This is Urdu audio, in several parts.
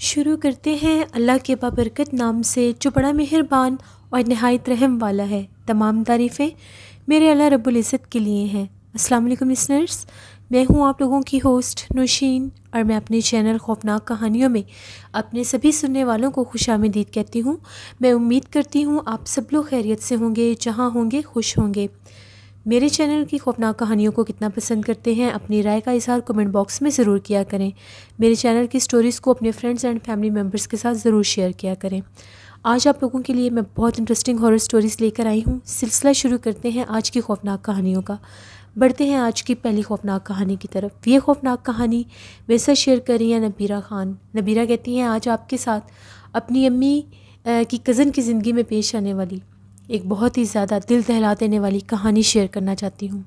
شروع کرتے ہیں اللہ کے بابرکت نام سے جو بڑا مہربان اور نہایت رحم والا ہے۔ تمام تعریفیں میرے اللہ رب العزت کے لیے ہیں۔ السلام علیکم لسنرز، میں ہوں آپ لوگوں کی ہوسٹ نوشین، اور میں اپنے چینل خوفناک کہانیوں میں اپنے سبھی سننے والوں کو خوش آمدید کہتی ہوں۔ میں امید کرتی ہوں آپ سب لوگ خیریت سے ہوں گے، جہاں ہوں گے خوش ہوں گے۔ میرے چینل کی خوفناک کہانیوں کو کتنا پسند کرتے ہیں، اپنی رائے کا اظہار کمنٹ باکس میں ضرور کیا کریں۔ میرے چینل کی سٹوریز کو اپنے فرینڈز اینڈ فیملی ممبرز کے ساتھ ضرور شیئر کیا کریں۔ آج آپ لوگوں کے لیے میں بہت انٹرسٹنگ ہارر سٹوریز لے کر آئی ہوں۔ سلسلہ شروع کرتے ہیں آج کی خوفناک کہانیوں کا۔ بڑھتے ہیں آج کی پہلی خوفناک کہانی کی طرف۔ یہ خوفناک کہانی میرے ساتھ شیئر کر رہی ہیں نبیرہ خان۔ نبیرہ کہتی ہیں آج آپ کے ساتھ اپنی امی کی کزن کی زندگی میں پیش آنے والی ایک بہت ہی زیادہ دل دہلا دینے والی کہانی شیئر کرنا چاہتی ہوں۔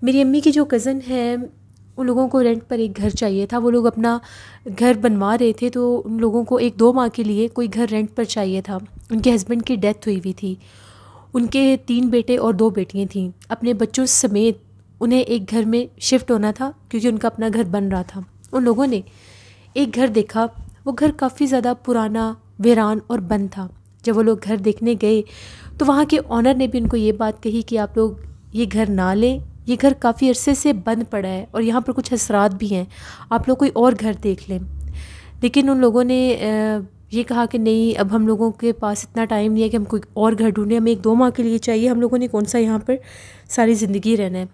میری امی کی جو کزن ہے، ان لوگوں کو رینٹ پر ایک گھر چاہیے تھا۔ وہ لوگ اپنا گھر بنوا رہے تھے، تو ان لوگوں کو 1-2 ماہ کے لیے کوئی گھر رینٹ پر چاہیے تھا۔ ان کے ہسبینڈ کی ڈیتھ ہوئی تھی۔ ان کے 3 بیٹے اور 2 بیٹیاں تھیں۔ اپنے بچوں سمیت انہیں ایک گھر میں شفٹ ہونا تھا، کیونکہ ان کا اپنا گھر بن رہا تھا۔ ان لوگوں نے ایک گھر دیکھا، وہ گھر کافی زیادہ پرانا، ویران اور بند تھا۔ جب وہ لوگ گھر دیکھنے گئے تو وہاں کے آنر نے بھی ان کو یہ بات کہی کہ آپ لوگ یہ گھر نہ لیں، یہ گھر کافی عرصے سے بند پڑا ہے اور یہاں پر کچھ اثرات بھی ہیں، آپ لوگ کوئی اور گھر دیکھ لیں۔ لیکن ان لوگوں نے یہ کہا کہ نہیں، اب ہم لوگوں کے پاس اتنا ٹائم نہیں ہے کہ ہم کوئی اور گھر ڈھونڈیں، ہمیں 1-2 ماہ کے لیے چاہیے، ہم لوگوں نے کون سا یہاں پر ساری زندگی رہنا ہے۔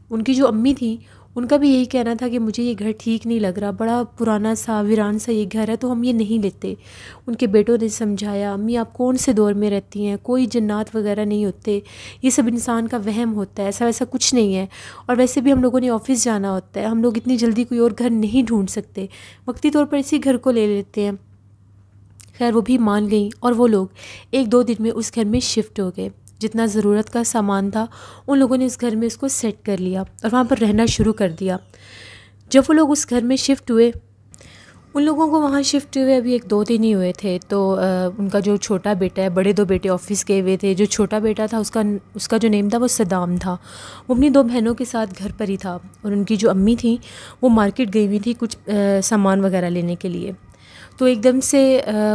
ان کی جو امی تھیں، ان کا بھی یہی کہنا تھا کہ مجھے یہ گھر ٹھیک نہیں لگ رہا، بڑا پرانا سا ویران سا یہ گھر ہے، تو ہم یہ نہیں لیتے۔ ان کے بیٹوں نے سمجھایا، امی آپ کون سے دور میں رہتی ہیں، کوئی جنات وغیرہ نہیں ہوتے، یہ سب انسان کا وہم ہوتا ہے، ایسا ویسا کچھ نہیں ہے، اور ویسے بھی ہم لوگوں نے آفس جانا ہوتا ہے، ہم لوگ اتنی جلدی کوئی اور گھر نہیں ڈھونڈ سکتے، وقتی طور پر اسی گھر کو لے لیتے ہیں۔ خیر وہ بھی مان گئیں اور وہ لوگ 1-2 دن میں اس گھر میں شفٹ ہو گئے۔ جتنا ضرورت کا سامان تھا ان لوگوں نے اس گھر میں اس کو سیٹ کر لیا اور وہاں پر رہنا شروع کر دیا۔ جب وہ لوگ اس گھر میں شفٹ ہوئے، ان لوگوں کو وہاں شفٹ ہوئے ابھی 1-2 دن ہی ہوئے تھے، تو ان کا جو چھوٹا بیٹا ہے، بڑے 2 بیٹے آفس گئے ہوئے تھے، جو چھوٹا بیٹا تھا اس کا جو نیم تھا وہ صدام تھا۔ وہ اپنی 2 بہنوں کے ساتھ گھر پر ہی تھا، اور ان کی جو امی تھیں وہ مارکیٹ گئی ہوئی تھی کچھ سامان وغیرہ لینے کے لیے۔ تو ایک دم سے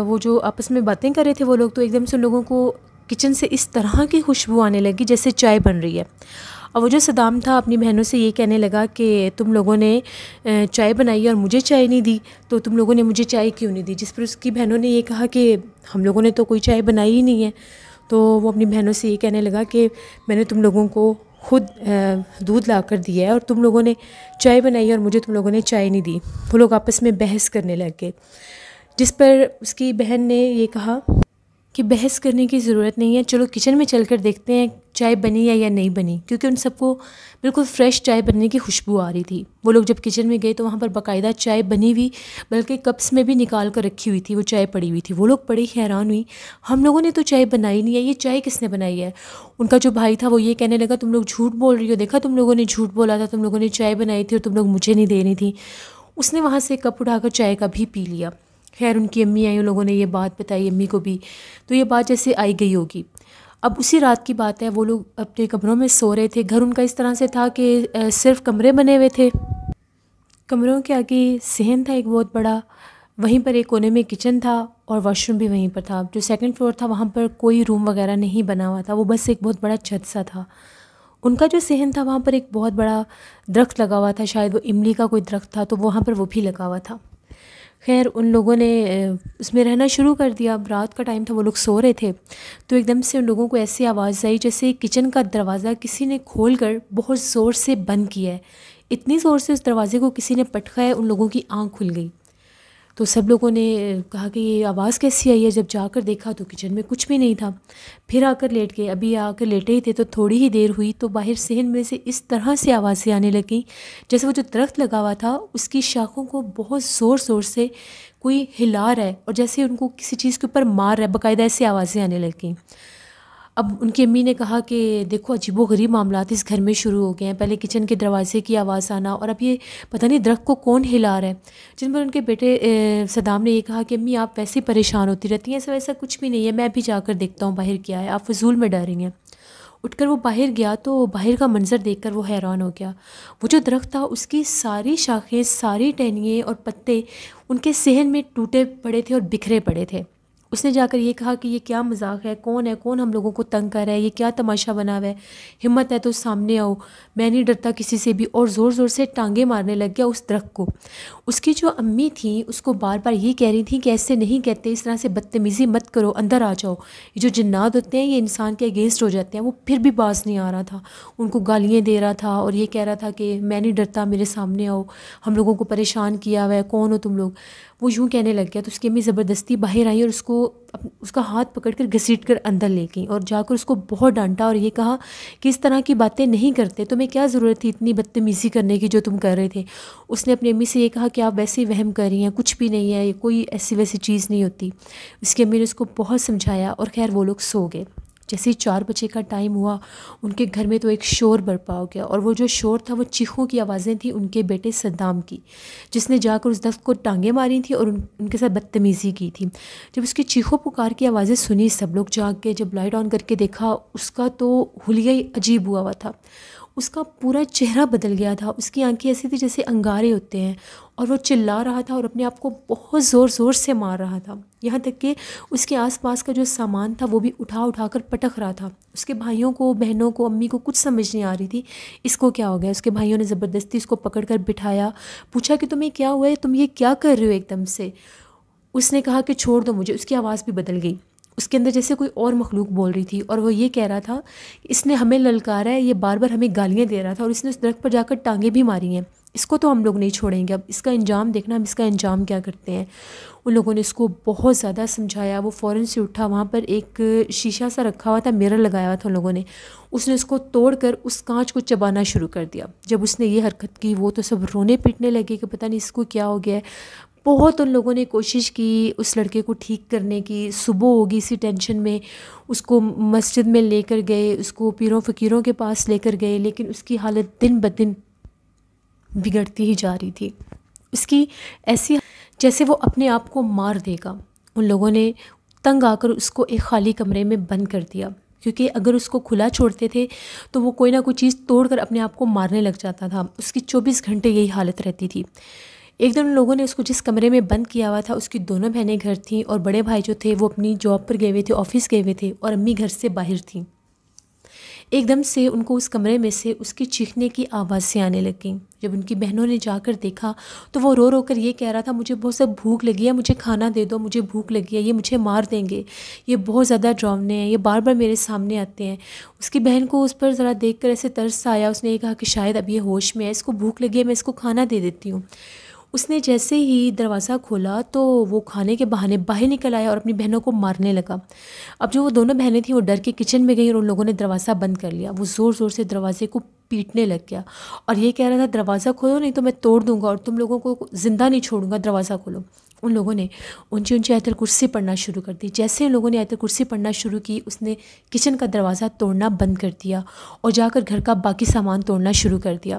وہ جو آپس میں باتیں کر رہے تھے وہ لوگ، تو ایک دم سے ان لوگوں کو کچن سے اس طرح کی خوشبو آنے لگی جیسے چائے بن رہی ہے۔ اور وہ جو صدام تھا اپنی بہنوں سے یہ کہنے لگا کہ تم لوگوں نے چائے بنائی اور مجھے چائے نہیں دی، تو تم لوگوں نے مجھے چائے کیوں نہیں دی؟ جس پر اس کی بہنوں نے یہ کہا کہ ہم لوگوں نے تو کوئی چائے بنائی ہی نہیں ہے۔ تو وہ اپنی بہنوں سے یہ کہنے لگا کہ میں نے تم لوگوں کو خود دودھ لا کر دیا ہے اور تم لوگوں نے چائے بنائی اور مجھے تم لوگوں نے چائے نہیں دی۔ وہ لوگ آپس میں بحث کرنے لگ گئے، جس پر اس کی بہن نے یہ کہا کہ بحث کرنے کی ضرورت نہیں ہے، چلو کچن میں چل کر دیکھتے ہیں چائے بنی ہے یا نہیں بنی، کیونکہ ان سب کو بالکل فریش چائے بننے کی خوشبو آ رہی تھی۔ وہ لوگ جب کچن میں گئے تو وہاں پر باقاعدہ چائے بنی ہوئی، بلکہ کپس میں بھی نکال کر رکھی ہوئی تھی، وہ چائے پڑی ہوئی تھی۔ وہ لوگ بڑی حیران ہوئی، ہم لوگوں نے تو چائے بنائی نہیں ہے، یہ چائے کس نے بنائی ہے؟ ان کا جو بھائی تھا وہ یہ کہنے لگا تم لوگ جھوٹ بول رہی ہو، دیکھا تم لوگوں نے جھوٹ بولا تھا، تم لوگوں نے چائے بنائی تھی اور تم لوگ مجھے نہیں دینی تھی۔ اس نے وہاں سے کپ اٹھا کر چائے کا بھی پی لیا۔ خیر ان کی امی آئی، ان لوگوں نے یہ بات بتائی امی کو بھی، تو یہ بات جیسے آئی گئی ہوگی۔ اب اسی رات کی بات ہے، وہ لوگ اپنے کمروں میں سو رہے تھے۔ گھر ان کا اس طرح سے تھا کہ صرف کمرے بنے ہوئے تھے، کمروں کے آگے صحن تھا ایک بہت بڑا، وہیں پر ایک کونے میں کچن تھا اور واش روم بھی وہیں پر تھا۔ جو 2nd فلور تھا وہاں پر کوئی روم وغیرہ نہیں بنا ہوا تھا، وہ بس ایک بہت بڑا چھت سا تھا۔ ان کا جو صحن تھا وہاں پر ایک بہت بڑا درخت لگا ہوا تھا، شاید وہ املی کا کوئی درخت تھا، تو وہاں پر وہ بھی لگا ہوا تھا۔ خیر ان لوگوں نے اس میں رہنا شروع کر دیا۔ اب رات کا ٹائم تھا، وہ لوگ سو رہے تھے، تو ایک دم سے ان لوگوں کو ایسی آواز آئی جیسے کچن کا دروازہ کسی نے کھول کر بہت زور سے بند کیا ہے۔ اتنی زور سے اس دروازے کو کسی نے پٹخا ہے، ان لوگوں کی آنکھ کھل گئی۔ تو سب لوگوں نے کہا کہ یہ آواز کیسی آئی ہے؟ جب جا کر دیکھا تو کچن میں کچھ بھی نہیں تھا۔ پھر آ کر لیٹ گئے، ابھی آ کر لیٹے ہی تھے تو تھوڑی ہی دیر ہوئی تو باہر صحن میں سے اس طرح سے آوازیں آنے لگیں جیسے وہ جو درخت لگا ہوا تھا اس کی شاخوں کو بہت زور سے کوئی ہلا رہا ہے، اور جیسے ان کو کسی چیز کے اوپر مار رہا ہے، باقاعدہ ایسے آوازیں آنے لگیں۔ اب ان کی امی نے کہا کہ دیکھو عجیب و غریب معاملات اس گھر میں شروع ہو گئے ہیں، پہلے کچن کے دروازے کی آواز آنا، اور اب یہ پتہ نہیں درخت کو کون ہلا رہا ہے۔ جن پر ان کے بیٹے صدام نے یہ کہا کہ امی آپ ویسے ہی پریشان ہوتی رہتی ہیں، ایسا ویسا کچھ بھی نہیں ہے، میں بھی جا کر دیکھتا ہوں باہر کیا ہے، آپ فضول میں ڈر رہی ہیں۔ اٹھ کر وہ باہر گیا تو باہر کا منظر دیکھ کر وہ حیران ہو گیا۔ وہ جو درخت تھا اس کی ساری شاخیں، ساری ٹہنیاں اور پتے ان کے صحن میں ٹوٹے پڑے تھے اور بکھرے پڑے تھے۔ اس نے جا کر یہ کہا کہ یہ کیا مذاق ہے، کون ہم لوگوں کو تنگ کر رہا ہے، یہ کیا تماشا بنا ہوا ہے، ہمت ہے تو سامنے آؤ، میں نہیں ڈرتا کسی سے بھی، اور زور زور سے ٹانگیں مارنے لگ گیا اس درخت کو۔ اس کی جو امی تھیں اس کو بار بار یہ کہہ رہی تھیں کہ ایسے نہیں کہتے، اس طرح سے بدتمیزی مت کرو، اندر آ جاؤ، یہ جو جنات ہوتے ہیں یہ انسان کے اگینسٹ ہو جاتے ہیں۔ وہ پھر بھی باز نہیں آ رہا تھا، ان کو گالیاں دے رہا تھا اور یہ کہہ رہا تھا کہ میں نہیں ڈرتا، میرے سامنے آؤ، ہم لوگوں کو پریشان کیا ہوا ہے، کون ہو تم لوگ۔ وہ یوں کہنے لگ گیا تو اس کی امی زبردستی باہر آئی اور اس کا ہاتھ پکڑ کر گھسیٹ کر اندر لے گئیں اور جا کر اس کو بہت ڈانٹا اور یہ کہا کہ اس طرح کی باتیں نہیں کرتے، تمہیں کیا ضرورت تھی اتنی بدتمیزی کرنے کی جو تم کر رہے تھے۔ اس نے اپنی امی سے یہ کہا کہ آپ ویسے ہی وہم کر رہی ہیں، کچھ بھی نہیں ہے، یہ کوئی ایسی ویسی چیز نہیں ہوتی۔ اس کی امی نے اس کو بہت سمجھایا اور خیر وہ لوگ سو گئے۔ جیسے ہی 4 بجے کا ٹائم ہوا ان کے گھر میں تو ایک شور برپا ہو گیا، اور وہ جو شور تھا وہ چیخوں کی آوازیں تھیں ان کے بیٹے صدام کی، جس نے جا کر اس درخت کو ٹانگیں ماری تھیں اور ان کے ساتھ بدتمیزی کی تھی۔ جب اس کی چیخوں پکار کی آوازیں سنی سب لوگ جاگ کے جب لائٹ آن کر کے دیکھا، اس کا تو حلیہ ہی عجیب ہوا تھا، اس کا پورا چہرہ بدل گیا تھا، اس کی آنکھیں ایسی تھی جیسے انگارے ہوتے ہیں، اور وہ چلا رہا تھا اور اپنے آپ کو بہت زور زور سے مار رہا تھا، یہاں تک کہ اس کے آس پاس کا جو سامان تھا وہ بھی اٹھا کر پٹک رہا تھا۔ اس کے بھائیوں کو، بہنوں کو، امی کو کچھ سمجھ نہیں آ رہی تھی اس کو کیا ہو گیا۔ اس کے بھائیوں نے زبردستی اس کو پکڑ کر بٹھایا، پوچھا کہ تمہیں کیا ہوا ہے، تم یہ کیا کر رہے ہو ایک دم سے۔ اس نے کہا کہ چھوڑ دو مجھے۔ اس کی آواز بھی بدل گئی، اس کے اندر جیسے کوئی اور مخلوق بول رہی تھی، اور وہ یہ کہہ رہا تھا کہ اس نے ہمیں للکارا ہے، یہ بار بار ہمیں گالیاں دے رہا تھا، اور اس نے اس درخت پر جا کر ٹانگیں بھی ماری ہیں، اس کو تو ہم لوگ نہیں چھوڑیں گے، اب اس کا انجام دیکھنا، ہم اس کا انجام کیا کرتے ہیں۔ ان لوگوں نے اس کو بہت زیادہ سمجھایا، وہ فوراً سے اٹھا، وہاں پر ایک شیشہ سا رکھا ہوا تھا، میرر لگایا ہوا تھا ان لوگوں نے، اس نے اس کو توڑ کر اس کانچ کو چبانا شروع کر دیا۔ جب اس نے یہ حرکت کی وہ تو سب رونے پیٹنے لگے کہ پتہ نہیں اس کو کیا ہو گیا ہے۔ بہت ان لوگوں نے کوشش کی اس لڑکے کو ٹھیک کرنے کی، صبح ہوگی اسی ٹینشن میں اس کو مسجد میں لے کر گئے، اس کو پیروں فقیروں کے پاس لے کر گئے، لیکن اس کی حالت دن بدن بگڑتی ہی جا رہی تھی، اس کی ایسی جیسے وہ اپنے آپ کو مار دے گا۔ ان لوگوں نے تنگ آ کر اس کو ایک خالی کمرے میں بند کر دیا، کیونکہ اگر اس کو کھلا چھوڑتے تھے تو وہ کوئی نہ کوئی چیز توڑ کر اپنے آپ کو مارنے لگ جاتا تھا۔ اس کی 24 گھنٹے یہی حالت رہتی تھی۔ ایک دن ان لوگوں نے اس کو جس کمرے میں بند کیا ہوا تھا، اس کی دونوں بہنیں گھر تھیں اور بڑے بھائی جو تھے وہ اپنی جاب پر گئے ہوئے تھے، آفس گئے ہوئے تھے، اور امی گھر سے باہر تھیں۔ ایک دم سے ان کو اس کمرے میں سے اس کی چیخنے کی آوازیں آنے لگیں۔ جب ان کی بہنوں نے جا کر دیکھا تو وہ رو رو کر یہ کہہ رہا تھا مجھے بہت زیادہ بھوک لگی ہے، مجھے کھانا دے دو، مجھے بھوک لگی ہے، یہ مجھے مار دیں گے، یہ بہت زیادہ ڈراؤنے ہیں، یہ بار بار میرے سامنے آتے ہیں۔ اس کی بہن کو اس پر ذرا دیکھ کر ایسے ترس آیا، اس نے یہ کہا کہ شاید اب یہ ہوش میں ہے، اس کو بھوک لگی ہے، میں اس کو کھانا دے دیتی ہوں۔ اس نے جیسے ہی دروازہ کھولا تو وہ کھانے کے بہانے باہر نکل آیا اور اپنی بہنوں کو مارنے لگا۔ اب جو وہ دونوں بہنیں تھیں وہ ڈر کے کچن میں گئیں اور ان لوگوں نے دروازہ بند کر لیا۔ وہ زور زور سے دروازے کو پیٹنے لگ گیا اور یہ کہہ رہا تھا دروازہ کھولو نہیں تو میں توڑ دوں گا اور تم لوگوں کو زندہ نہیں چھوڑوں گا، دروازہ کھولو۔ ان لوگوں نے اونچی اونچی آیت الکرسی پڑھنا شروع کر دی۔ جیسے ان لوگوں نے آیت الکرسی پڑھنا شروع کی، اس نے کچن کا دروازہ توڑنا بند کر دیا اور جا کر گھر کا باقی سامان توڑنا شروع کر دیا۔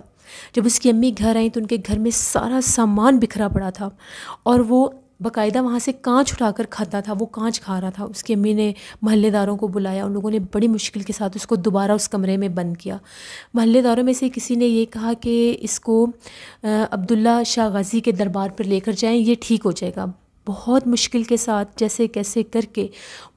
جب اس کی امی گھر آئیں تو ان کے گھر میں سارا سامان بکھرا پڑا تھا اور وہ باقاعدہ وہاں سے کانچ اٹھا کر کھاتا تھا، وہ کانچ کھا رہا تھا۔ اس کی امی نے محلے داروں کو بلایا، ان لوگوں نے بڑی مشکل کے ساتھ اس کو دوبارہ اس کمرے میں بند کیا۔ محلے داروں میں سے کسی نے یہ کہا کہ اس کو عبداللہ شاہ غازی کے دربار پر لے کر جائیں، یہ ٹھیک ہو جائے گا۔ بہت مشکل کے ساتھ جیسے کیسے کر کے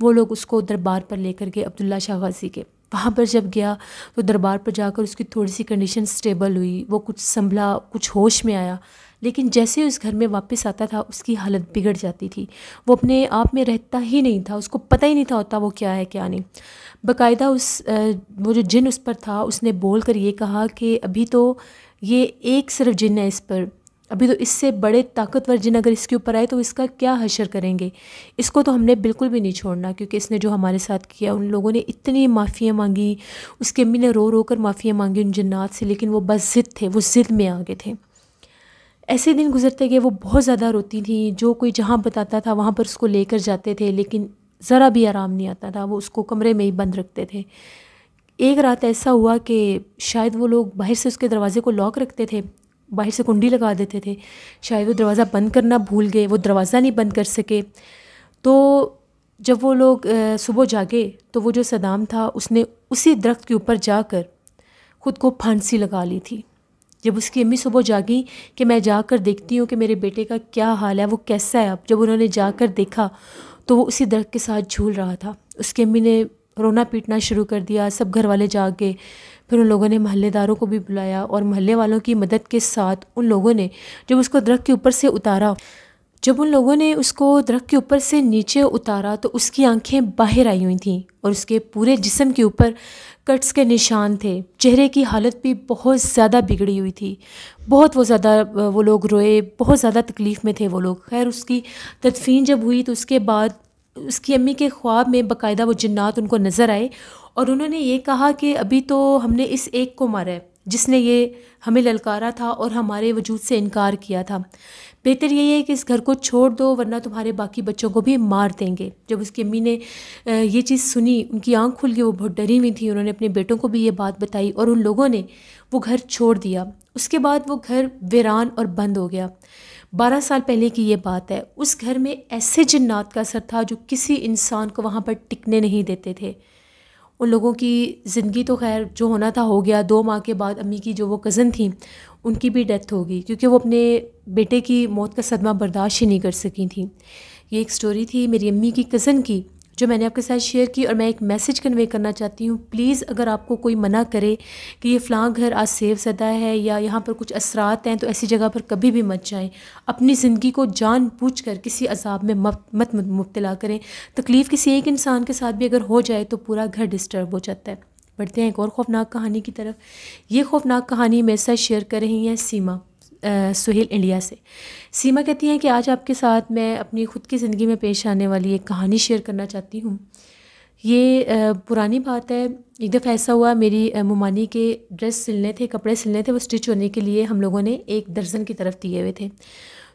وہ لوگ اس کو دربار پر لے کر گئے عبداللہ شاہ غازی کے۔ وہاں پر جب گیا تو دربار پر جا کر اس کی تھوڑی سی کنڈیشن سٹیبل ہوئی، وہ کچھ سنبھلا، کچھ ہوش میں آیا، لیکن جیسے ہی اس گھر میں واپس آتا تھا اس کی حالت بگڑ جاتی تھی۔ وہ اپنے آپ میں رہتا ہی نہیں تھا، اس کو پتہ ہی نہیں تھا ہوتا وہ کیا ہے کیا نہیں۔ باقاعدہ وہ جو جن اس پر تھا اس نے بول کر یہ کہا کہ ابھی تو یہ ایک صرف جن ہے اس پر، ابھی تو اس سے بڑے طاقتور جن اگر اس کے اوپر آئے تو اس کا کیا حشر کریں گے، اس کو تو ہم نے بالکل بھی نہیں چھوڑنا، کیونکہ اس نے جو ہمارے ساتھ کیا۔ ان لوگوں نے اتنی معافیاں مانگی، اس کی امی نے رو رو کر معافیاں مانگی ان جنات سے، لیکن وہ بس ضد تھے، وہ ضد میں آگے تھے۔ ایسے دن گزرتے گئے، وہ بہت زیادہ روتی تھیں، جو کوئی جہاں بتاتا تھا وہاں پر اس کو لے کر جاتے تھے، لیکن ذرا بھی آرام نہیں آتا تھا، وہ اس کو کمرے میں ہی بند رکھتے تھے۔ ایک رات ایسا ہوا کہ شاید وہ لوگ باہر سے اس کے دروازے کو لاک رکھتے تھے، باہر سے کنڈی لگا دیتے تھے، شاید وہ دروازہ بند کرنا بھول گئے، وہ دروازہ نہیں بند کر سکے، تو جب وہ لوگ صبح جاگے تو وہ جو صدام تھا اس نے اسی درخت کے اوپر جا کر خود کو پھانسی لگا لی تھی۔ جب اس کی امی صبح جاگیں کہ میں جا کر دیکھتی ہوں کہ میرے بیٹے کا کیا حال ہے، وہ کیسا ہے، اب جب انہوں نے جا کر دیکھا تو وہ اسی درخت کے ساتھ جھول رہا تھا۔ اس کی امی نے رونا پیٹنا شروع کر دیا، سب گھر والے جاگ گئے۔ پھر ان لوگوں نے محلے داروں کو بھی بلایا اور محلے والوں کی مدد کے ساتھ ان لوگوں نے جب اس کو درخت کے اوپر سے اتارا، جب ان لوگوں نے اس کو درخت کے اوپر سے نیچے اتارا تو اس کی آنکھیں باہر آئی ہوئی تھیں اور اس کے پورے جسم کے اوپر کٹس کے نشان تھے۔ چہرے کی حالت بھی بہت زیادہ بگڑی ہوئی تھی، بہت وہ زیادہ وہ لوگ روئے، بہت زیادہ تکلیف میں تھے وہ لوگ۔ خیر اس کی تدفین جب ہوئی تو اس کے بعد اس کی امی کے خواب میں باقاعدہ وہ جنات ان کو نظر آئے اور انہوں نے یہ کہا کہ ابھی تو ہم نے اس ایک کو مارا ہے جس نے یہ ہمیں للکارا تھا اور ہمارے وجود سے انکار کیا تھا، بہتر یہی ہے کہ اس گھر کو چھوڑ دو ورنہ تمہارے باقی بچوں کو بھی مار دیں گے۔ جب اس کی امی نے یہ چیز سنی ان کی آنکھ کھل گئی، وہ بہت ڈری ہوئی تھی، انہوں نے اپنے بیٹوں کو بھی یہ بات بتائی اور ان لوگوں نے وہ گھر چھوڑ دیا۔ اس کے بعد وہ گھر ویران اور بند ہو گیا۔ 12 سال پہلے کی یہ بات ہے۔ اس گھر میں ایسے جنات کا اثر تھا جو کسی انسان کو وہاں پر ٹکنے نہیں دیتے تھے۔ ان لوگوں کی زندگی تو خیر جو ہونا تھا ہو گیا۔ 2 ماہ کے بعد امی کی جو وہ کزن تھیں ان کی بھی ڈیتھ ہو گئی کیونکہ وہ اپنے بیٹے کی موت کا صدمہ برداشت ہی نہیں کر سکی تھیں۔ یہ ایک سٹوری تھی میری امی کی کزن کی جو میں نے آپ کے ساتھ شیئر کی، اور میں ایک میسج کنوے کرنا چاہتی ہوں۔ پلیز اگر آپ کو کوئی منع کرے کہ یہ فلاں گھر آج سیف زدہ ہے یا یہاں پر کچھ اثرات ہیں تو ایسی جگہ پر کبھی بھی مت جائیں۔ اپنی زندگی کو جان بوجھ کر کسی عذاب میں مت مبتلا کریں۔ تکلیف کسی ایک انسان کے ساتھ بھی اگر ہو جائے تو پورا گھر ڈسٹرب ہو جاتا ہے۔ بڑھتے ہیں ایک اور خوفناک کہانی کی طرف۔ یہ خوفناک کہانی میرے ساتھ شیئر کر رہی ہیں سیما سہیل انڈیا سے۔ سیما کہتی ہیں کہ آج آپ کے ساتھ میں اپنی خود کی زندگی میں پیش آنے والی ایک کہانی شیئر کرنا چاہتی ہوں۔ یہ پرانی بات ہے۔ ایک دفعہ ایسا ہوا، میری ممانی کے ڈریس سلنے تھے، کپڑے سلنے تھے، وہ اسٹچ ہونے کے لیے ہم لوگوں نے ایک درزن کی طرف دیے ہوئے تھے۔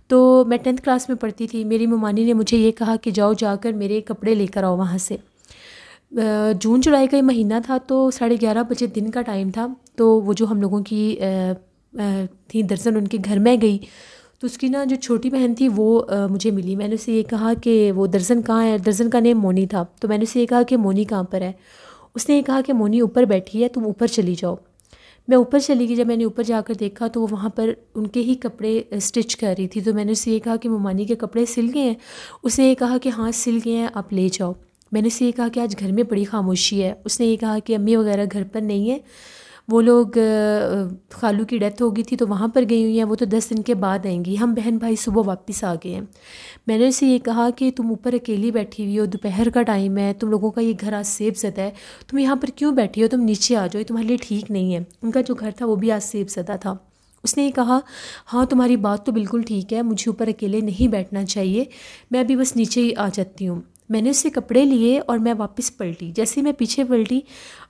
تو میں 10th کلاس میں پڑھتی تھی۔ میری ممانی نے مجھے یہ کہا کہ جاؤ جا کر میرے کپڑے لے کر آؤ وہاں سے۔ جون جولائی کا یہ مہینہ تھا تو 11:30 بجے دن کا ٹائم تھا۔ تو وہ جو ہم لوگوں کی تھی درزن ان کے گھر میں گئی تو اس کی نا جو چھوٹی بہن تھی وہ مجھے ملی۔ میں نے اسے یہ کہا کہ وہ درزن کہاں ہے؟ درزن کا نیم مونی تھا۔ تو میں نے اسے یہ کہا کہ مونی کہاں پر ہے؟ اس نے یہ کہا کہ مونی اوپر بیٹھی ہے، تم اوپر چلی جاؤ۔ میں اوپر چلی گئی۔ جب میں نے اوپر جا کر دیکھا تو وہ وہاں پر ان کے ہی کپڑے اسٹچ کر رہی تھی۔ تو میں نے اسے یہ کہا کہ ممانی کے کپڑے سل گئے ہیں؟ اس نے یہ کہا کہ ہاں سل گئے ہیں، آپ لے جاؤ۔ میں نے اسے یہ کہا کہ آج گھر میں بڑی خاموشی ہے۔ اس نے یہ کہا کہ امی وغیرہ گھر پر نہیں ہے، وہ لوگ خالو کی ڈیتھ ہو گئی تھی تو وہاں پر گئی ہوئی ہیں، وہ تو 10 دن کے بعد آئیں گی، ہم بہن بھائی صبح واپس آ گئے ہیں۔ میں نے اسے یہ کہا کہ تم اوپر اکیلی بیٹھی ہوئی ہو، دوپہر کا ٹائم ہے، تم لوگوں کا یہ گھر آج سیب زدہ ہے، تم یہاں پر کیوں بیٹھی ہو؟ تم نیچے آ جاؤ، یہ تمہارے لیے ٹھیک نہیں ہے۔ ان کا جو گھر تھا وہ بھی آج سیب زدہ تھا۔ اس نے یہ کہا ہاں تمہاری بات تو بالکل ٹھیک ہے، مجھے اوپر اکیلے نہیں بیٹھنا چاہیے، میں ابھی بس نیچے ہی آ جاتی ہوں۔ میں نے اس سے کپڑے لیے اور میں واپس پلٹی۔ جیسے ہی میں پیچھے پلٹی،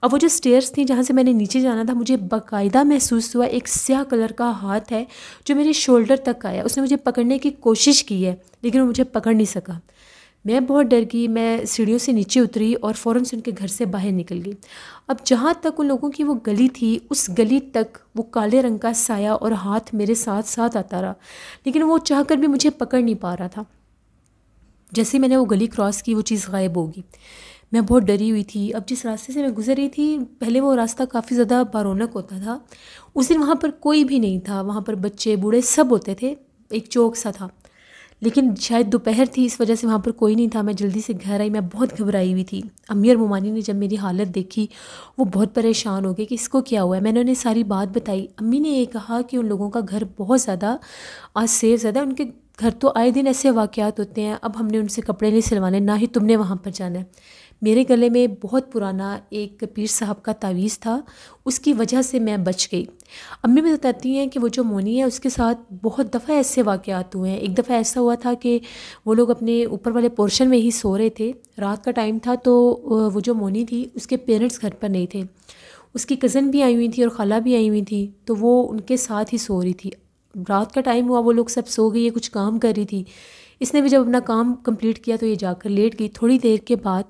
اب وہ جو سٹیئرز تھیں جہاں سے میں نے نیچے جانا تھا، مجھے باقاعدہ محسوس ہوا ایک سیاہ کلر کا ہاتھ ہے جو میرے شولڈر تک آیا۔ اس نے مجھے پکڑنے کی کوشش کی ہے لیکن وہ مجھے پکڑ نہیں سکا۔ میں بہت ڈر گئی، میں سیڑھیوں سے نیچے اتری اور فوراً سے ان کے گھر سے باہر نکل گئی۔ اب جہاں تک ان لوگوں کی وہ گلی تھی، اس گلی تک وہ کالے رنگ کا سایہ اور ہاتھ میرے ساتھ ساتھ آتا رہا، لیکن وہ چاہ کر بھی مجھے پکڑ نہیں پا رہا تھا۔ جیسے میں نے وہ گلی کراس کی وہ چیز غائب ہوگی۔ میں بہت ڈری ہوئی تھی۔ اب جس راستے سے میں گزر رہی تھی، پہلے وہ راستہ کافی زیادہ بارونق ہوتا تھا، اس دن وہاں پر کوئی بھی نہیں تھا، وہاں پر بچے بوڑھے سب ہوتے تھے، ایک چوک سا تھا، لیکن شاید دوپہر تھی اس وجہ سے وہاں پر کوئی نہیں تھا۔ میں جلدی سے گھر آئی، میں بہت گھبرائی ہوئی تھی۔ امی اور ممانی نے جب میری حالت دیکھی وہ بہت پریشان ہو گئے کہ اس کو کیا ہوا ہے۔ میں نے انہیں ساری بات بتائی۔ امی نے یہ کہا کہ ان لوگوں کا گھر بہت زیادہ آج سیف زیادہ، ان کے گھر تو آئے دن ایسے واقعات ہوتے ہیں، اب ہم نے ان سے کپڑے نہیں سلوانے، نہ ہی تم نے وہاں پر جانا ہے۔ میرے گلے میں بہت پرانا ایک پیر صاحب کا تعویذ تھا، اس کی وجہ سے میں بچ گئی۔ امی بھی بتاتی ہیں کہ وہ جو مونی ہے اس کے ساتھ بہت دفعہ ایسے واقعات ہوئے ہیں۔ ایک دفعہ ایسا ہوا تھا کہ وہ لوگ اپنے اوپر والے پورشن میں ہی سو رہے تھے، رات کا ٹائم تھا، تو وہ جو مونی تھی اس کے پیرنٹس گھر پر نہیں تھے، اس کی کزن بھی آئی ہوئی تھی اور خالہ بھی آئی ہوئی تھی، تو وہ ان کے ساتھ ہی سو رہی تھی۔ رات کا ٹائم ہوا، وہ لوگ سب سو گئی، یہ کچھ کام کر رہی تھی۔ اس نے بھی جب اپنا کام کمپلیٹ کیا تو یہ جا کر لیٹ گئی۔ تھوڑی دیر کے بعد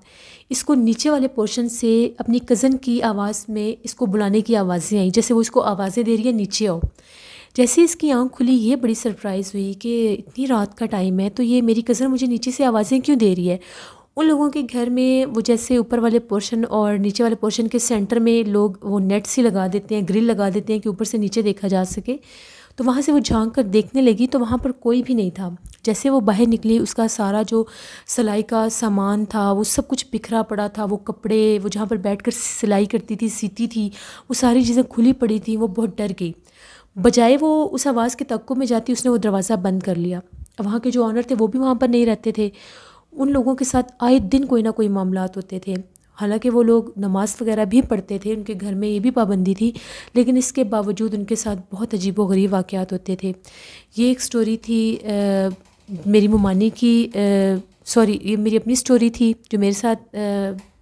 اس کو نیچے والے پورشن سے اپنی کزن کی آواز میں اس کو بلانے کی آوازیں آئیں، جیسے وہ اس کو آوازیں دے رہی ہے نیچے آؤ۔ جیسے اس کی آنکھ کھلی یہ بڑی سرپرائز ہوئی کہ اتنی رات کا ٹائم ہے تو یہ میری کزن مجھے نیچے سے آوازیں کیوں دے رہی ہے۔ ان لوگوں کے گھر میں وہ جیسے اوپر والے پورشن اور نیچے والے پورشن کے سینٹر میں لوگ وہ نیٹ سی لگا دیتے ہیں، گرل لگا دیتے ہیں کہ اوپر سے نیچے دیکھا جا سکے. تو وہاں سے وہ جھانک کر دیکھنے لگی تو وہاں پر کوئی بھی نہیں تھا. جیسے وہ باہر نکلی اس کا سارا جو سلائی کا سامان تھا وہ سب کچھ بکھرا پڑا تھا، وہ کپڑے، وہ جہاں پر بیٹھ کر سلائی کرتی تھی، سیتی تھی، وہ ساری چیزیں کھلی پڑی تھیں. وہ بہت ڈر گئی. بجائے وہ اس آواز کے توقع میں جاتی، اس نے وہ دروازہ بند کر لیا. وہاں کے جو آنر تھے وہ بھی وہاں پر نہیں رہتے تھے. ان لوگوں کے ساتھ آئے دن کوئی نہ کوئی معاملات ہوتے تھے. حالانکہ وہ لوگ نماز وغیرہ بھی پڑھتے تھے، ان کے گھر میں یہ بھی پابندی تھی، لیکن اس کے باوجود ان کے ساتھ بہت عجیب و غریب واقعات ہوتے تھے. یہ ایک سٹوری تھی میری ممانی کی، یہ میری اپنی سٹوری تھی جو میرے ساتھ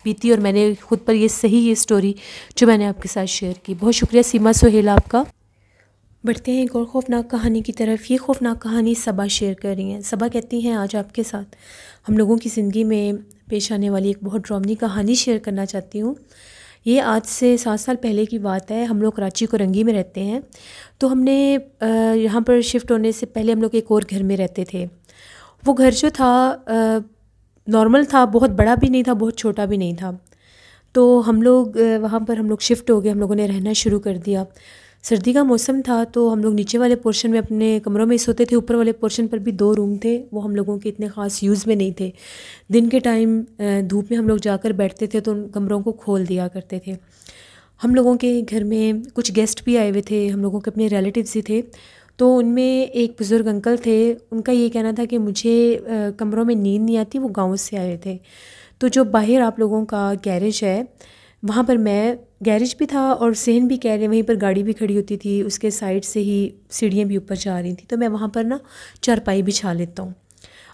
بیتی، اور میں نے خود پر یہ سٹوری جو میں نے آپ کے ساتھ شیئر کی. بہت شکریہ سیما سہیل آپ کا. بڑھتے ہیں ایک اور خوفناک کہانی کی طرف. یہ خوفناک کہانی صبا شیئر کر رہی ہیں. صبا کہتی ہیں آج آپ کے ساتھ ہم لوگوں کی زندگی میں پیش آنے والی ایک بہت ڈراؤنی کہانی شیئر کرنا چاہتی ہوں. یہ آج سے 7 سال پہلے کی بات ہے. ہم لوگ کراچی کرنگی میں رہتے ہیں. تو ہم نے یہاں پر شفٹ ہونے سے پہلے ہم لوگ ایک اور گھر میں رہتے تھے. وہ گھر جو تھا نارمل تھا، بہت بڑا بھی نہیں تھا، بہت چھوٹا بھی نہیں تھا. تو ہم لوگ وہاں پر ہم لوگ شفٹ ہو گئے. ہم لوگوں نے رہنا شروع کر دیا. سردی کا موسم تھا تو ہم لوگ نیچے والے پورشن میں اپنے کمروں میں سوتے تھے. اوپر والے پورشن پر بھی 2 روم تھے، وہ ہم لوگوں کے اتنے خاص یوز میں نہیں تھے. دن کے ٹائم دھوپ میں ہم لوگ جا کر بیٹھتے تھے تو ان کمروں کو کھول دیا کرتے تھے. ہم لوگوں کے گھر میں کچھ گیسٹ بھی آئے ہوئے تھے، ہم لوگوں کے اپنے ریلیٹیوز ہی تھے. تو ان میں ایک بزرگ انکل تھے. ان کا یہ کہنا تھا کہ مجھے کمروں میں نیند نہیں آتی. وہ گاؤں سے آئے تھے. تو جو باہر آپ لوگوں کا گیریج ہے وہاں پر گیریج بھی تھا اور صحن بھی کہہ رہے ہیں، وہیں پر گاڑی بھی کھڑی ہوتی تھی، اس کے سائڈ سے ہی سیڑھیاں بھی اوپر جا رہی تھیں. تو میں وہاں پر چارپائی بچھا لیتا ہوں.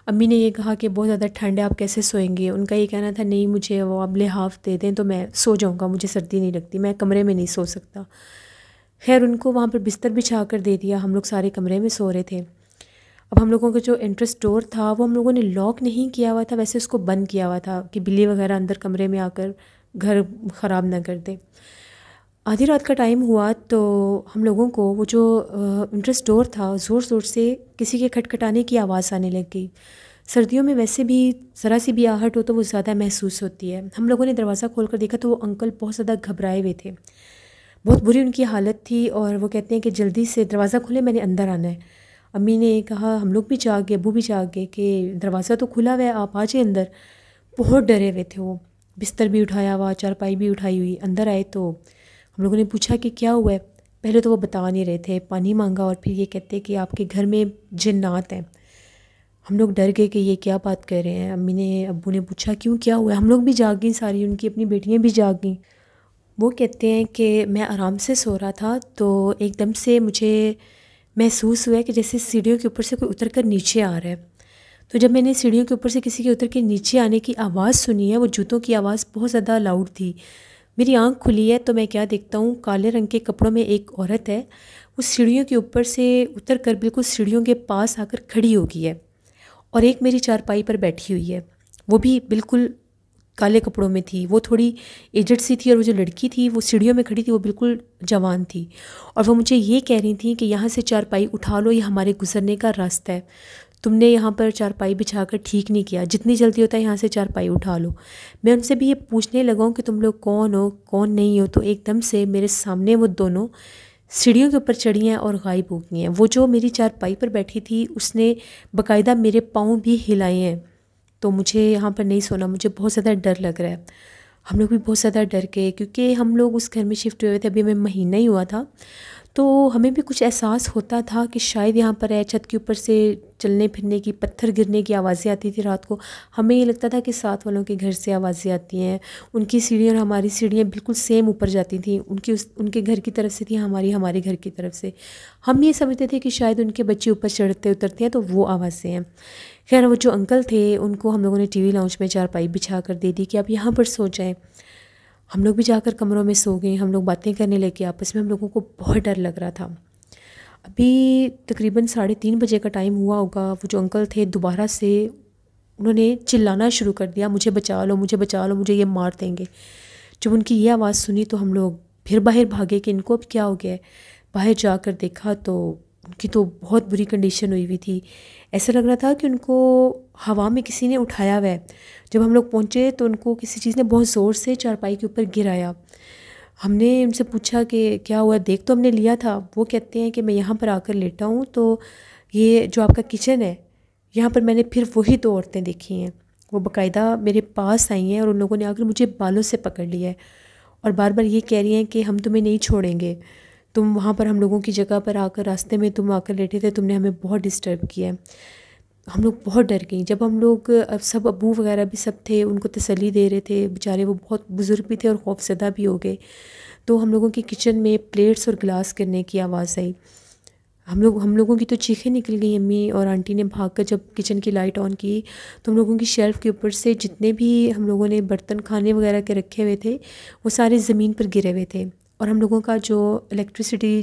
امی نے یہ کہا کہ بہت زیادہ ٹھنڈ ہے، آپ کیسے سوئیں گے؟ ان کا یہ کہنا تھا نہیں مجھے وہ آپ لحاف دے دیں تو میں سو جاؤں گا، مجھے سردی نہیں لگتی، میں کمرے میں نہیں سو سکتا. خیر ان کو وہاں پر بستر بچھا کر دے دیا. ہم لوگ سارے کمرے میں سو رہے تھے. اب ہم لوگوں کا جو انٹرس ڈور تھا وہ ہم لوگوں نے لاک نہیں کیا ہوا تھا، ویسے اس کو بند کیا ہوا تھا کہ بلی وغیرہ اندر کمرے میں آ کر گھر خراب نہ کر دے. آدھی رات کا ٹائم ہوا تو ہم لوگوں کو وہ جو انٹرس ڈور تھا زور زور سے کسی کے کھٹکھٹانے کی آواز آنے لگ گئی. سردیوں میں ویسے بھی ذرا سی بھی آہٹ ہو تو وہ زیادہ محسوس ہوتی ہے. ہم لوگوں نے دروازہ کھول کر دیکھا تو وہ انکل بہت زیادہ گھبرائے ہوئے تھے. بہت بری ان کی حالت تھی اور وہ کہتے ہیں کہ جلدی سے دروازہ کھولے، میں نے اندر آنا ہے. امی نے کہا ہم لوگ بھی جاگ گئے، ابو بھی جاگ گئے کہ دروازہ تو کھلا ہوا ہے، آپ آ جائیں اندر. بہت ڈرے ہوئے تھے وہ. بستر بھی اٹھایا ہوا، چارپائی بھی اٹھائی ہوئی. اندر آئے تو ہم لوگوں نے پوچھا کہ کیا ہوا ہے. پہلے تو وہ بتا نہیں رہے تھے. پانی مانگا اور پھر یہ کہتے کہ آپ کے گھر میں جنات ہیں. ہم لوگ ڈر گئے کہ یہ کیا بات کر رہے ہیں. امی نے ابو نے پوچھا کیوں، کیا ہوا ہے؟ ہم لوگ بھی جاگ گئیں ساری، ان کی اپنی بیٹیاں بھی جاگ گئیں. وہ کہتے ہیں کہ میں آرام سے سو رہا تھا تو ایک دم سے مجھے محسوس ہوا کہ جیسے سیڑھیوں کے اوپر سے کوئی اتر کر نیچے آ رہا ہے. تو جب میں نے سیڑھیوں کے اوپر سے کسی کے اتر کے نیچے آنے کی آواز سنی ہے، وہ جوتوں کی آواز بہت زیادہ لاؤڈ تھی. میری آنکھ کھلی ہے تو میں کیا دیکھتا ہوں، کالے رنگ کے کپڑوں میں ایک عورت ہے. وہ سیڑھیوں کے اوپر سے اتر کر بالکل سیڑھیوں کے پاس آ کر کھڑی ہو گئی ہے اور ایک میری چارپائی پر بیٹھی ہوئی ہے. وہ بھی بالکل کالے کپڑوں میں تھی. وہ تھوڑی ایجڈ سی تھی اور وہ جو لڑکی تھی وہ سیڑھیوں میں کھڑی تھی وہ بالکل جوان تھی. اور وہ مجھے یہ کہہ رہی تھیں کہ یہاں سے چارپائی اٹھا لو، یہ ہمارے گزرنے کا راستہ ہے. تم نے یہاں پر چارپائی بچھا کر ٹھیک نہیں کیا، جتنی جلدی ہوتا ہے یہاں سے چارپائی اٹھا لو. میں ان سے بھی یہ پوچھنے لگا ہوں کہ تم لوگ کون ہو کون نہیں ہو، تو ایک دم سے میرے سامنے وہ دونوں سیڑھیوں کے اوپر چڑھی ہیں اور غائب ہو گئی ہیں. وہ جو میری چارپائی پر بیٹھی تھی اس نے باقاعدہ میرے پاؤں بھی ہلائے ہیں. تو مجھے یہاں پر نہیں سونا، مجھے بہت زیادہ ڈر لگ رہا ہے. ہم لوگ بھی بہت زیادہ ڈر گئے کیونکہ ہم لوگ اس گھر میں شفٹ ہوئے تھے، ابھی ہمیں مہینہ ہی ہوا تھا. تو ہمیں بھی کچھ احساس ہوتا تھا کہ شاید یہاں پر ہے. چھت کے اوپر سے چلنے پھرنے کی، پتھر گرنے کی آوازیں آتی تھی رات کو. ہمیں یہ لگتا تھا کہ ساتھ والوں کے گھر سے آوازیں آتی ہیں. ان کی سیڑھیاں اور ہماری سیڑھیاں بالکل سیم اوپر جاتی تھیں. ان کے گھر کی طرف سے تھی، ہمارے گھر کی طرف سے. ہم یہ سمجھتے تھے کہ شاید ان کے بچے اوپر چڑھتے اترتے ہیں تو وہ آوازیں ہیں. خیر وہ جو انکل تھے ان کو ہم لوگوں نے ٹی وی لاؤنج میں چارپائی بچھا کر دے دی کہ آپ یہاں پر سو جائیں. ہم لوگ بھی جا کر کمروں میں سو گئے. ہم لوگ باتیں کرنے لگے آپس میں. ہم لوگوں کو بہت ڈر لگ رہا تھا. ابھی تقریباً 3:30 بجے کا ٹائم ہوا ہوگا. وہ جو انکل تھے دوبارہ سے انہوں نے چلانا شروع کر دیا، مجھے بچا لو، مجھے بچا لو، مجھے یہ مار دیں گے. جب ان کی یہ آواز سنی تو ہم لوگ پھر باہر بھاگے کہ ان کو اب کیا ہو گیا ہے. باہر جا کر دیکھا تو ان کی تو بہت بری کنڈیشن ہوئی تھی، ایسا لگ رہا تھا کہ ان کو ہوا میں کسی نے اٹھایا ہوا ہے۔ جب ہم لوگ پہنچے تو ان کو کسی چیز نے بہت زور سے چارپائی کے اوپر گرایا۔ ہم نے ان سے پوچھا کہ کیا ہوا، دیکھ تو ہم نے لیا تھا۔ وہ کہتے ہیں کہ میں یہاں پر آ کر لیٹا ہوں تو یہ جو آپ کا کچن ہے یہاں پر میں نے پھر وہی 2 عورتیں دیکھی ہیں، وہ باقاعدہ میرے پاس آئی ہیں اور ان لوگوں نے آ کر مجھے بالوں سے پکڑ لیا ہے اور بار بار یہ کہہ رہی ہیں کہ ہم تمہیں نہیں چھوڑیں گے، تم وہاں پر ہم لوگوں کی جگہ پر آ کر راستے میں تم آ کر لیٹے تھے، تم نے ہمیں بہت ڈسٹرب کیا ہے۔ ہم لوگ بہت ڈر گئیں۔ جب ہم لوگ سب ابو وغیرہ بھی سب تھے، ان کو تسلی دے رہے تھے، بیچارے وہ بہت بزرگ بھی تھے اور خوف زدہ بھی ہو گئے، تو ہم لوگوں کی کچن میں پلیٹس اور گلاس گرنے کی آواز آئی۔ ہم لوگوں کی تو چیخیں نکل گئی، امی اور آنٹی نے بھاگ کر جب کچن کی لائٹ آن کی تو ہم لوگوں کی شیلف کے اوپر سے جتنے بھی ہم لوگوں نے برتن کھانے وغیرہ کے رکھے ہوئے تھے وہ سارے زمین پر گرے ہوئے تھے، اور ہم لوگوں کا جو الیکٹریسٹی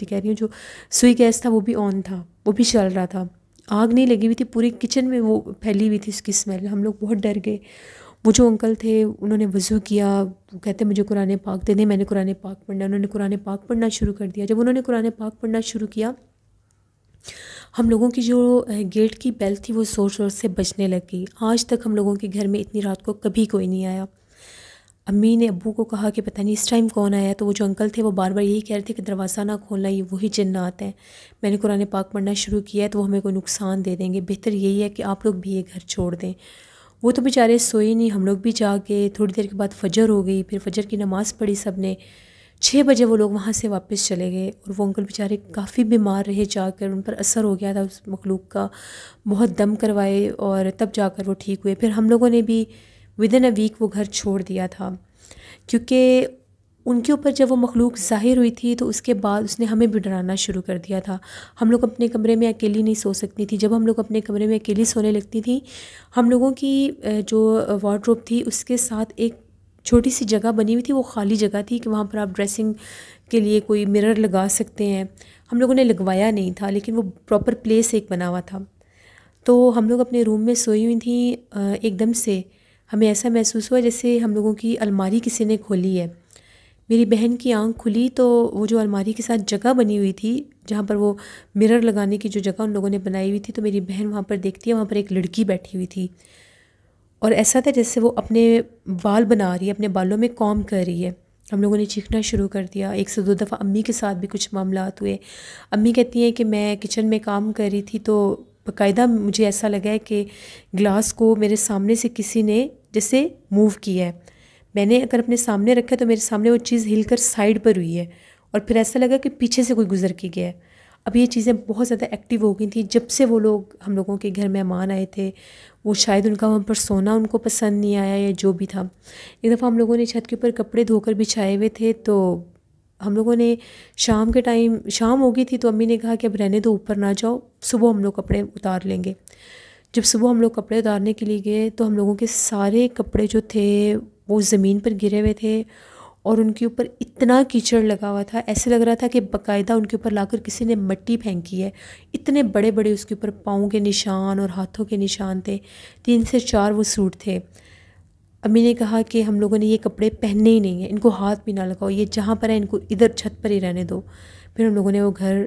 کہہ رہی ہوں، جو سوئی گیس تھا وہ بھی آن تھا، وہ بھی چل رہا تھا، آگ نہیں لگی ہوئی تھی، پوری کچن میں وہ پھیلی ہوئی تھی اس کی اسمیل۔ ہم لوگ بہت ڈر گئے۔ وہ جو انکل تھے انہوں نے وضو کیا، وہ کہتے مجھے قرآن پاک دے دیں، میں نے قرآن پاک پڑھنا ہے۔ انہوں نے قرآن پاک پڑھنا شروع کر دیا۔ جب انہوں نے قرآن پاک پڑھنا شروع کیا، ہم لوگوں کی جو گیٹ کی بیل تھی وہ زور زور سے بجنے لگی۔ آج تک ہم لوگوں کے گھر میں اتنی رات کو کبھی کوئی نہیں آیا۔ امی نے ابو کو کہا کہ پتہ نہیں اس ٹائم کون آیا، تو وہ جو انکل تھے وہ بار بار یہی کہہ رہے تھے کہ دروازہ نہ کھولنا، یہ وہی جنات ہیں، میں نے قرآن پاک پڑھنا شروع کیا ہے تو وہ ہمیں کوئی نقصان دے دیں گے، بہتر یہی ہے کہ آپ لوگ بھی یہ گھر چھوڑ دیں۔ وہ تو بیچارے سوئے نہیں، ہم لوگ بھی جا گئے۔ تھوڑی دیر کے بعد فجر ہو گئی، پھر فجر کی نماز پڑھی سب نے، 6 بجے وہ لوگ وہاں سے واپس چلے گئے، اور وہ انکل بیچارے کافی بیمار رہے، جا کر ان پر اثر ہو گیا تھا اس مخلوق کا، بہت دم کروائے اور تب جا کر وہ ٹھیک ہوئے۔ پھر ہم لوگوں نے بھی ودن اے ویک وہ گھر چھوڑ دیا تھا، کیونکہ ان کے اوپر جب وہ مخلوق ظاہر ہوئی تھی تو اس کے بعد اس نے ہمیں بھی ڈرانا شروع کر دیا تھا۔ ہم لوگ اپنے کمرے میں اکیلی نہیں سو سکتی تھی۔ جب ہم لوگ اپنے کمرے میں اکیلی سونے لگتی تھیں، ہم لوگوں کی جو وارڈروب تھی اس کے ساتھ ایک چھوٹی سی جگہ بنی ہوئی تھی، وہ خالی جگہ تھی کہ وہاں پر آپ ڈریسنگ کے لیے کوئی مرر لگا سکتے ہیں۔ ہم لوگوں نے لگوایا نہیں تھا، لیکن وہ پراپر پلیس ایک بنا ہوا تھا۔ تو ہم لوگ اپنے روم میں سوئی ہوئی تھیں، ایک دم سے ہمیں ایسا محسوس ہوا جیسے ہم لوگوں کی الماری کسی نے کھولی ہے۔ میری بہن کی آنکھ کھلی تو وہ جو الماری کے ساتھ جگہ بنی ہوئی تھی جہاں پر وہ مرر لگانے کی جو جگہ ان لوگوں نے بنائی ہوئی تھی، تو میری بہن وہاں پر دیکھتی ہے، وہاں پر ایک لڑکی بیٹھی ہوئی تھی، اور ایسا تھا جیسے وہ اپنے بال بنا رہی ہے، اپنے بالوں میں کام کر رہی ہے۔ ہم لوگوں نے چیخنا شروع کر دیا۔ 1 سے 2 دفعہ امی کے ساتھ بھی کچھ معاملات ہوئے۔ امی کہتی ہیں کہ میں کچن میں کام کر رہی تھی تو باقاعدہ مجھے ایسا لگا ہے کہ گلاس کو میرے سامنے سے کسی نے جیسے موو کیا ہے، میں نے اگر اپنے سامنے رکھا تو میرے سامنے وہ چیز ہل کر سائڈ پر ہوئی ہے، اور پھر ایسا لگا کہ پیچھے سے کوئی گزر کے گیا ہے۔ اب یہ چیزیں بہت زیادہ ایکٹیو ہو گئی تھیں جب سے وہ لوگ ہم لوگوں کے گھر مہمان آئے تھے۔ وہ شاید ان کا وہاں پر سونا ان کو پسند نہیں آیا یا جو بھی تھا۔ ایک دفعہ ہم لوگوں نے چھت کے اوپر کپڑے دھو کر بچھائے ہوئے تھے، تو ہم لوگوں نے شام کے ٹائم، شام ہو گئی تھی تو امی نے کہا کہ اب رہنے دو، اوپر نہ جاؤ، صبح ہم لوگ کپڑے اتار لیں گے۔ جب صبح ہم لوگ کپڑے اتارنے کے لیے گئے تو ہم لوگوں کے سارے کپڑے جو تھے وہ زمین پر گرے ہوئے تھے، اور ان کے اوپر اتنا کیچڑ لگا ہوا تھا، ایسے لگ رہا تھا کہ باقاعدہ ان کے اوپر لا کر کسی نے مٹی پھینکی ہے۔ اتنے بڑے بڑے اس کے اوپر پاؤں کے نشان اور ہاتھوں کے نشان تھے، 3 سے 4 وہ سوٹ تھے۔ امی نے کہا کہ ہم لوگوں نے یہ کپڑے پہننے ہی نہیں ہیں، ان کو ہاتھ بھی نہ لگاؤ، یہ جہاں پر ہے ان کو ادھر چھت پر ہی رہنے دو۔ پھر ہم لوگوں نے وہ گھر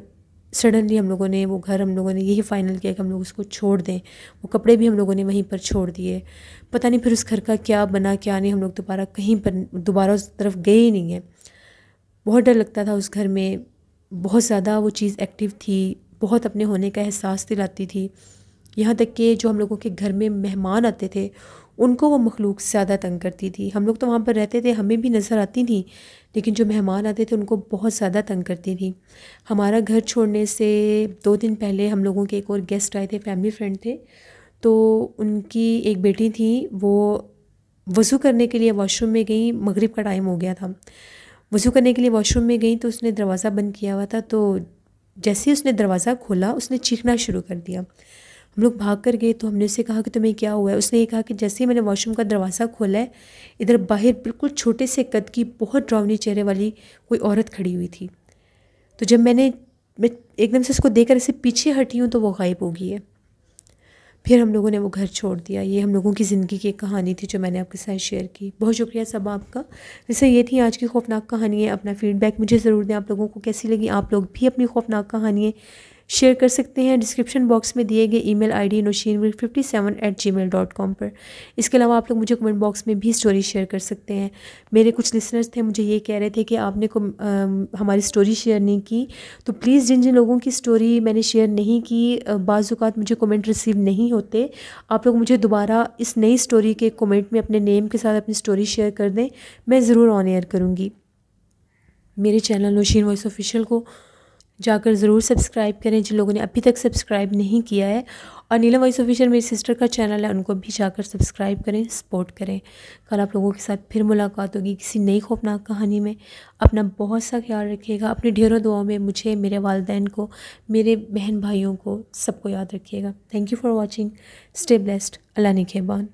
سڈنلی ہم لوگوں نے یہی فائنل کیا کہ ہم لوگ اس کو چھوڑ دیں۔ وہ کپڑے بھی ہم لوگوں نے وہیں پر چھوڑ دیے۔ پتہ نہیں پھر اس گھر کا کیا بنا کیا نہیں، ہم لوگ دوبارہ اس طرف گئے ہی نہیں ہیں۔ بہت ڈر لگتا تھا اس گھر میں، بہت زیادہ وہ چیز ایکٹیو تھی، بہت اپنے ہونے کا احساس دلاتی تھی، یہاں تک کہ جو ہم لوگوں کے گھر میں مہمان آتے تھے ان کو وہ مخلوق زیادہ تنگ کرتی تھی۔ ہم لوگ تو وہاں پر رہتے تھے، ہمیں بھی نظر آتی تھیں، لیکن جو مہمان آتے تھے ان کو بہت زیادہ تنگ کرتی تھی۔ ہمارا گھر چھوڑنے سے 2 دن پہلے ہم لوگوں کے ایک اور گیسٹ آئے تھے، فیملی فرینڈ تھے، تو ان کی ایک بیٹی تھی، وہ وضو کرنے کے لیے واش روم میں گئیں، مغرب کا ٹائم ہو گیا تھا، وضو کرنے کے لیے واش روم میں گئیں تو اس نے دروازہ بند کیا ہوا تھا، تو جیسے ہی اس نے دروازہ کھولا اس نے چیخنا شروع کر دیا۔ ہم لوگ بھاگ کر گئے تو ہم نے اسے کہا کہ تمہیں کیا ہوا ہے؟ اس نے یہ کہا کہ جیسے ہی میں نے واش روم کا دروازہ کھولا ہے، ادھر باہر بالکل چھوٹے سے قد کی بہت ڈراؤنی چہرے والی کوئی عورت کھڑی ہوئی تھی، تو میں ایک دم سے اس کو دیکھ کر اسے پیچھے ہٹی ہوں تو وہ غائب ہو گئی ہے۔ پھر ہم لوگوں نے وہ گھر چھوڑ دیا۔ یہ ہم لوگوں کی زندگی کی ایک کہانی تھی جو میں نے آپ کے ساتھ شیئر کی۔ بہت شکریہ سب آپ کا۔ ویسے یہ تھی آج کی خوفناک کہانی ہے۔ اپنا فیڈ بیک مجھے ضرور دیں، آپ لوگوں کو کیسی لگی۔ آپ لوگ بھی اپنی خوفناک کہانیاں شیئر کر سکتے ہیں ڈسکرپشن باکس میں دیے گئے ای میل آئی ڈی noshinwil57@gmail.com پر۔ اس کے علاوہ آپ لوگ مجھے کمنٹ باکس میں بھی سٹوری شیئر کر سکتے ہیں۔ میرے کچھ لسنرز تھے مجھے یہ کہہ رہے تھے کہ آپ نے ہماری سٹوری شیئر نہیں کی، تو پلیز جن جن لوگوں کی سٹوری میں نے شیئر نہیں کی، بعض اوقات مجھے کمنٹ ریسیو نہیں ہوتے، آپ لوگ مجھے دوبارہ اس نئی سٹوری کے کمنٹ میں اپنے نیم کے ساتھ اپنی سٹوری شیئر کر دیں، میں ضرور آن ایئر کروں گی۔ میرے چینل نوشین وائس آفیشیل کو جا کر ضرور سبسکرائب کریں جن لوگوں نے ابھی تک سبسکرائب نہیں کیا ہے، اور نیلم وائس آفیشیل میری سسٹر کا چینل ہے، ان کو بھی جا کر سبسکرائب کریں، سپورٹ کریں۔ کل آپ لوگوں کے ساتھ پھر ملاقات ہوگی کسی نئی خوفناک کہانی میں۔ اپنا بہت سا خیال رکھیے گا، اپنی ڈھیروں دعاؤں میں مجھے، میرے والدین کو، میرے بہن بھائیوں کو، سب کو یاد رکھیے گا۔ Thank you for watching, stay blessed, اللہ نگہبان۔